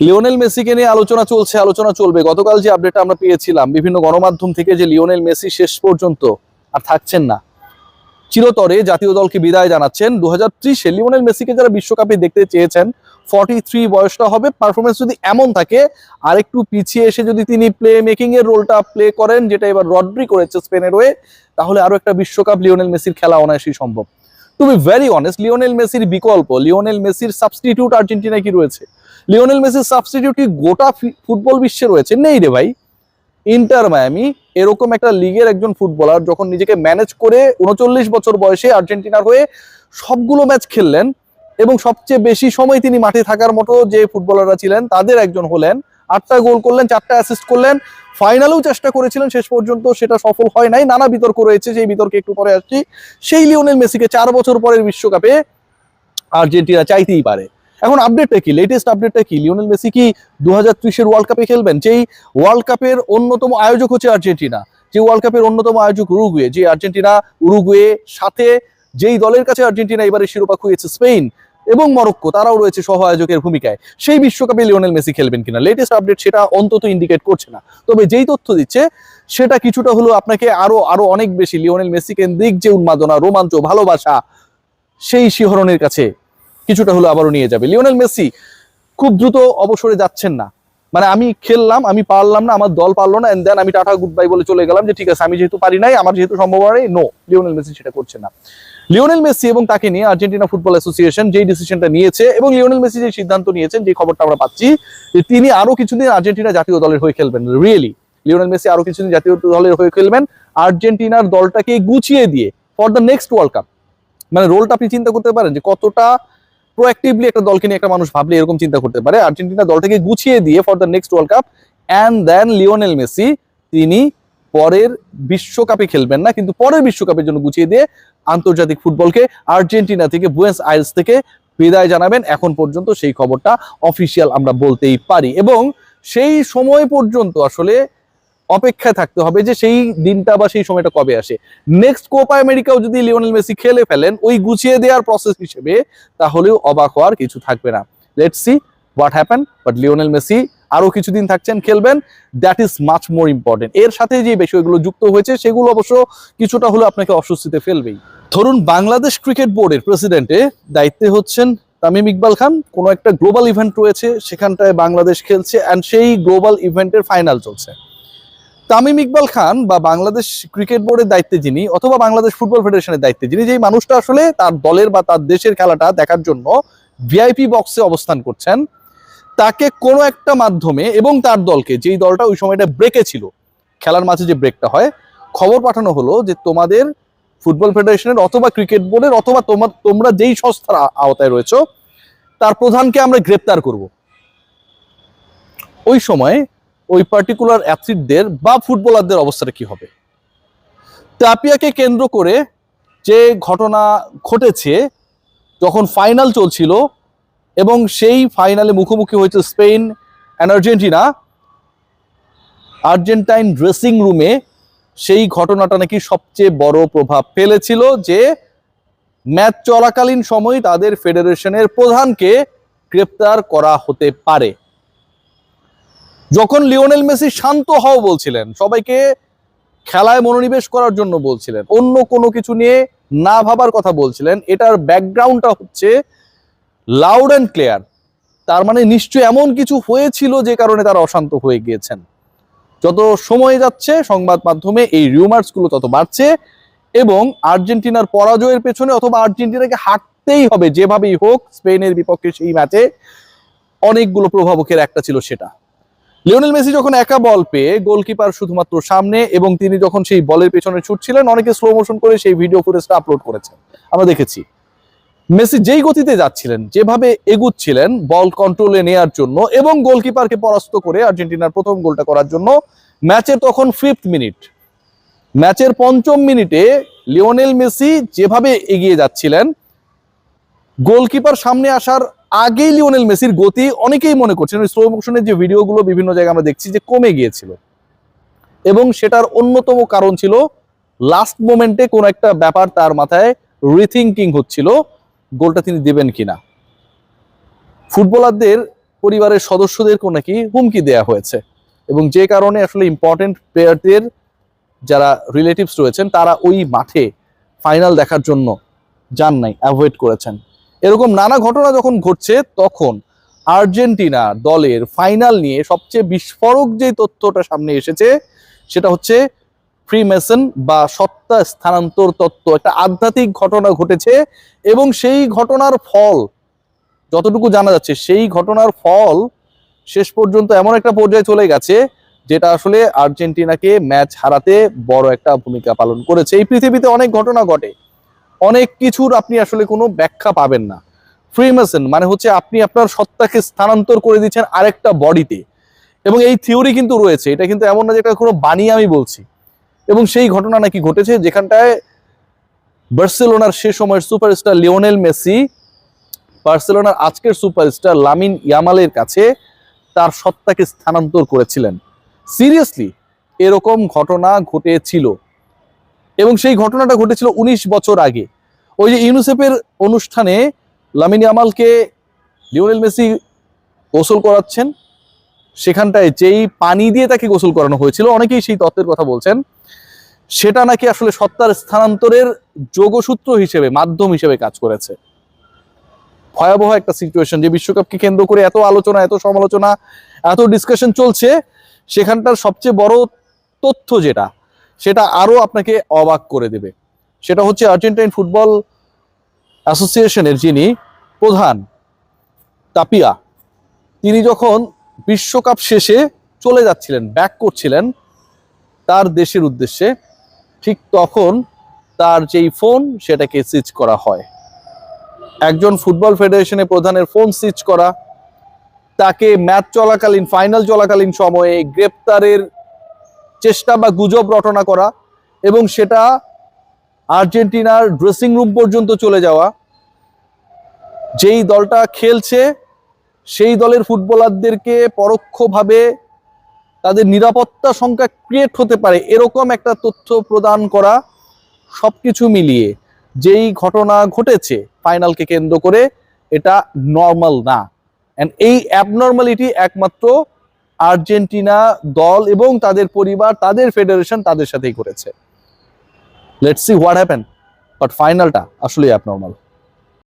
Lionel মেসিকে নিয়ে আলোচনা চলছে, আলোচনা চলবে। গতকাল যে আপডেটটা আমরা পেয়েছিলাম বিভিন্ন গণমাধ্যম থেকে, যে লিওনেল মেসি শেষ পর্যন্ত আর থাকছেন না, চিরতরে জাতীয় দলকে বিদায় জানাচ্ছেন। 2030-এ লিওনেল মেসিকে যারা বিশ্বকাপে দেখতে চেয়েছেন, 43 বয়সটা হবে, পারফরমেন্স যদি এমন থাকে আর একটু পিছিয়ে এসে যদি তিনি প্লে মেকিং এর রোলটা প্লে করেন, যেটা এবার রড্রি করেছে স্পেনের হয়ে, তাহলে আরো একটা বিশ্বকাপ লিওনেল মেসির খেলা অনায়াসই সম্ভব। To be very honest, Lionel মেসির বিকল্প, লিওনেল মেসির সাবস্টিটিউট আর্জেন্টিনায় কি রয়েছে? লিওনেল মেসির সাবস্টিটিউট কি গোটা ফুটবল বিশ্বে রয়েছে? নেই রে ভাই। ইন্টার মায়ামি এরকম একটা লিগের একজন ফুটবলার যখন নিজেকে ম্যানেজ করে 39 বছর বয়সে আর্জেন্টিনার হয়ে সবগুলো ম্যাচ খেললেন এবং সবচেয়ে বেশি সময় তিনি মাঠে থাকার মতো যে ফুটবলাররা ছিলেন তাদের একজন হলেন, 8টা গোল করলেন, 4টা অ্যাসিস্ট করলেন, ফাইনালেও চেষ্টা করেছিলেন, শেষ পর্যন্ত সেটা সফল হয় নাই, নানা বিতর্ক রয়েছে, সেই বিতর্কে একটু পরে আসছি। সেই লিওনেল মেসিকে 4 বছর পরের বিশ্বকাপে আর্জেন্টিনা চাইতেই পারে। এখন আপডেটটা কি, লেটেস্ট আপডেটটা কি? লিওনেল মেসি কি 2030-এর ওয়ার্ল্ড কাপে খেলবেন? যেই ওয়ার্ল্ড কাপের অন্যতম আয়োজক হচ্ছে আর্জেন্টিনা, যে ওয়ার্ল্ড কাপের অন্যতম আয়োজক উরুগুয়ে, যে আর্জেন্টিনা উরুগুয়ে সাথে যেই দলের কাছে আর্জেন্টিনা এবারে শিরোপা খুঁয়েছে, স্পেন এবং মরক্কো, তারাও রয়েছে সহ আয়োজকের ভূমিকায়। সেই বিশ্বকাপে লিওনেল মেসি খেলবেন কিনা, লেটেস্ট আপডেট সেটা অন্তত ইন্ডিকেট করছে না। তবে যেই তথ্য দিচ্ছে সেটা কিছুটা হলো আপনাকে আরো অনেক বেশি লিওনেল মেসি কেন্দ্রিক যে উন্মাদনা, রোমাঞ্চ, ভালোবাসা, সেই শিহরণের কাছে কিছুটা হলো আবারও নিয়ে যাবে। লিওনেল মেসি খুব দ্রুত অবসরে যাচ্ছেন না, মানে আমি খেললাম, আমি পারলাম না, আমার দল পারলো না, এন্ড দেন আমি টাটা গুড বাই বলে চলে গেলাম, যে ঠিক আছে আমি যেহেতু পারি নাই, আমার যেহেতু সম্ভাবনা নেই। নো, লিওনেল মেসি সেটা করছে না। লিওনেল মেসি এবং তাকে নিয়ে আর্জেন্টিনা ফুটবল অ্যাসোসিয়েশন যেই ডিসিশনটা নিয়েছে এবং লিওনেল মেসি যে সিদ্ধান্ত নিয়েছেন, যে খবরটা আমরা পাচ্ছি, যে তিনি আরো কিছুদিন আর্জেন্টিনা জাতীয় দলের হয়ে খেলবেন। রিয়েলি লিওনেল মেসি আরো কিছুদিন জাতীয় দলের হয়ে খেলবেন, আর্জেন্টিনার দলটাকে গুছিয়ে দিয়ে for the next world cup. মানে রোলটা আপনি চিন্তা করতে পারেন যে কতটা প্রোঅ্যাক্টিভলি একটা দলকে নিয়ে একটা মানুষ ভাবলে এরকম চিন্তা করতে পারে। আর্জেন্টিনা দলটাকে গুছিয়ে দিয়ে for the next world cup, and then Lionel Messi তিনি পরের বিশ্বকাপে খেলবেন না, কিন্তু পরের বিশ্বকাপের জন্য গুছিয়ে দিয়ে আন্তর্জাতিক ফুটবলকে আর্জেন্টিনা থেকে, বুয়েন্স আয়ার্স থেকে বিদায় জানাবেন। এখন পর্যন্ত সেই খবরটা অফিসিয়াল আমরা বলতেই পারি, এবং সেই সময় পর্যন্ত আসলে অপেক্ষায় থাকতে হবে যে সেই দিনটা বা সেই সময়টা কবে আসে। নেক্সট কোপা আমেরিকাও যদি লিওনেল মেসি খেলে ফেলেন ওই গুছিয়ে দেওয়ার প্রসেস হিসেবে, তাহলেও অবাক হওয়ার কিছু থাকবে না। Let's see what happen. But Lionel Messi আরো কিছুদিন থাকছেন, খেলবেন, that is much more important. এর সাথে যে বিষয়গুলো যুক্ত হয়েছে সেগুলো অবশ্য কিছুটা হলো আপনাকে অস্বস্তিতে ফেলবেই। ধরুন বাংলাদেশ ক্রিকেট বোর্ডের প্রেসিডেন্টে দায়িত্বে হচ্ছেন তামিম ইকবাল খান, কোনো একটা গ্লোবাল ইভেন্ট রয়েছে, সেখানটায় বাংলাদেশ খেলছে, অ্যান্ড সেই গ্লোবাল ইভেন্টের ফাইনাল চলছে। তামিম ইকবাল খান বা বাংলাদেশ ক্রিকেট বোর্ডের দায়িত্বে যিনি, অথবা বাংলাদেশ ফুটবল ফেডারেশনের দায়িত্বে যিনি, যেই মানুষটা আসলে তার দলের বা তার দেশের খেলাটা দেখার জন্য ভিআইপি বক্সে অবস্থান করছেন, তাকে কোনো একটা মাধ্যমে এবং তার দলকে, যেই দলটা ওই সময়টা ব্রেকে ছিল, খেলার মাঝে যে ব্রেকটা হয়, খবর পাঠানো হলো যে তোমাদের ফুটবল ফেডারেশনের অথবা ক্রিকেট বোর্ডের অথবা তোমরা যেই সংস্থার আওতায় রয়েছে তার প্রধানকে আমরা গ্রেপ্তার করব। ওই সময় ওই পার্টিকুলার অ্যাথলিটদের বা ফুটবলারদের অবস্থাটা কি হবে? তাপিয়াকে কেন্দ্র করে যে ঘটনা ঘটেছে, যখন ফাইনাল চলছিল এবং সেই ফাইনালে মুখোমুখি হয়েছে Spain and Argentina, Argentine dressing রুমে সেই ঘটনাটা নাকি সবচেয়ে বড় প্রভাব ফেলেছিল, যে ম্যাচ চলাকালীন সময় তাদের ফেডারেশনের প্রধানকে গ্রেপ্তার করা হতে পারে। যখন লিওনেল মেসি শান্ত হও বলছিলেন, সবাইকে খেলায় মনোনিবেশ করার জন্য বলছিলেন, অন্য কোনো কিছু নিয়ে না ভাবার কথা বলছিলেন, এটার ব্যাকগ্রাউন্ডটা হচ্ছে লাউড অ্যান্ড ক্লিয়ার। তার মানে নিশ্চয়ই এমন কিছু হয়েছিল যে কারণে তারা অশান্ত হয়ে গিয়েছেন। যত সময় যাচ্ছে সংবাদ মাধ্যমে এই রিউমার্সগুলো তত বাড়ছে, এবং আর্জেন্টিনার পরাজয়ের পেছনে, অথবা আর্জেন্টিনাকে হারতেই হবে যেভাবেই হোক স্পেনের বিপক্ষে সেই ম্যাচে, অনেকগুলো প্রভাবকের একটা ছিল সেটা। লিওনেল মেসি যখন একা বল পেয়ে, গোলকিপার শুধুমাত্র সামনে, এবং তিনি যখন সেই বলের পেছনে ছুটছিলেন, অনেকে স্লো মোশন করে সেই ভিডিও ফুটেজটা আপলোড করেছেন, আমরা দেখেছি। মেসি যেই গতিতে যাচ্ছিলেন, যেভাবে এগুচ্ছিলেন বল কন্ট্রোলে নেয়ার জন্য এবং গোলকিপারকে পরাস্ত করে আর্জেন্টিনার প্রথম গোলটা করার জন্য, ম্যাচের তখন 5th মিনিট, ম্যাচের 5ম মিনিটে লিওনেল মেসি যেভাবে এগিয়ে যাচ্ছিলেন, গোলকিপার সামনে আসার আগেই লিওনেল মেসির গতি অনেকেই মনে করছেন, স্লো মোশনের যে ভিডিওগুলো বিভিন্ন জায়গায় আমরা দেখছি, যে কমে গিয়েছিল, এবং সেটার অন্যতম কারণ ছিল লাস্ট মোমেন্টে কোন একটা ব্যাপার তার মাথায় রিথিঙ্কিং হচ্ছিল, গোলটা তিনি দেবেন কিনা। ফুটবলারদের পরিবারের সদস্যদেরকেও নাকি হুমকি দেয়া হয়েছে, এবং যে কারণে আসলে ইম্পর্টেন্ট প্লেয়ারদের যারা রিলেটিভস রয়েছেন তারা ওই মাঠে ফাইনাল দেখার জন্য যান নাই, অ্যাভয়েড করেছেন। এরকম নানা ঘটনা যখন ঘটছে, তখন আর্জেন্টিনা দলের ফাইনাল নিয়ে সবচেয়ে বিস্ফোরক যে তথ্যটা সামনে এসেছে সেটা হচ্ছে ফ্রিমেসন বা সত্তা স্থানান্তর তত্ত্ব। একটা আধ্যাত্মিক ঘটনা ঘটেছে, এবং সেই ঘটনার ফল যতটুকু জানা যাচ্ছে, সেই ঘটনার ফল শেষ পর্যন্ত এমন একটা পর্যায়ে চলে গেছে যেটা আসলে আর্জেন্টিনাকে ম্যাচ হারাতে বড় একটা ভূমিকা পালন করেছে। এই পৃথিবীতে অনেক ঘটনা ঘটে, অনেক কিছুর আপনি আসলে কোনো ব্যাখ্যা পাবেন না। ফ্রিমেসন মানে হচ্ছে আপনি আপনার সত্তাকে স্থানান্তর করে দিচ্ছেন আরেকটা বডিতে, এবং এই থিওরি কিন্তু রয়েছে, এটা কিন্তু এমন না যে এটা কোনো বানিয়ে আমি বলছি। এবং সেই ঘটনা নাকি ঘটেছে যেখানটায় বার্সেলোনার সে সময়ের সুপারস্টার লিওনেল মেসি বার্সেলোনার আজকের সুপারস্টার লামিন ইয়ামালের কাছে তার সত্তাকে স্থানান্তর করেছিলেন। সিরিয়াসলি এরকম ঘটনা ঘটেছিল, এবং সেই ঘটনাটা ঘটেছিল 19 বছর আগে। ওই যে ইউনিসেফের অনুষ্ঠানে লামিন ইয়ামালকে লিওনেল মেসি গোসল করাচ্ছেন, সেখানটায় যেই পানি দিয়ে তাকে গোসল করানো হয়েছিল, অনেকেই সেই তত্ত্বের কথা বলছেন, সেটা নাকি আসলে সত্তার স্থানান্তরের যোগসূত্র হিসেবে, মাধ্যম হিসেবে কাজ করেছে। ভয়াবহ একটা সিচুয়েশন, যে বিশ্বকাপকে কেন্দ্র করে এত আলোচনা, এত সমালোচনা, এত ডিসকাশন চলছে, সেখানটার সবচেয়ে বড় তথ্য যেটা, সেটা আরো আপনাকে অবাক করে দেবে। সেটা হচ্ছে আর্জেন্টাইন ফুটবল অ্যাসোসিয়েশনের যিনি প্রধান তাপিয়া, তিনি যখন বিশ্বকাপ শেষে চলে যাচ্ছিলেন, ব্যাক করছিলেন তার দেশের উদ্দেশ্যে, ঠিক তখন তার যেই ফোন সেটাকে সিজ করা হয়। একজন ফুটবল ফেডারেশনের প্রধানের ফোন সিজ করা, তাকে ম্যাচ চলাকালীন, ফাইনাল চলাকালীন সময়ে গ্রেপ্তারের চেষ্টা বা গুজব রটনা করা, এবং সেটা আর্জেন্টিনার ড্রেসিং রুম পর্যন্ত চলে যাওয়া। যেই দলটা খেলছে সেই দলের ফুটবলারদেরকে পরোক্ষভাবে তাদের নিরাপত্তা সংখ্যা ক্রিয়েট হতে পারে এরকম একটা তথ্য প্রদান করা, সবকিছু মিলিয়ে যেই ঘটনা ঘটেছে ফাইনালকে কেন্দ্র করে, এটা নর্মাল না। এন্ড এই অ্যাবনর্মালিটি একমাত্র আর্জেন্টিনা দল এবং তাদের পরিবার, তাদের ফেডারেশন তাদের সাথেই করেছে। Let's see what happen, but ফাইনালটা আসলে অ্যাবনর্মাল।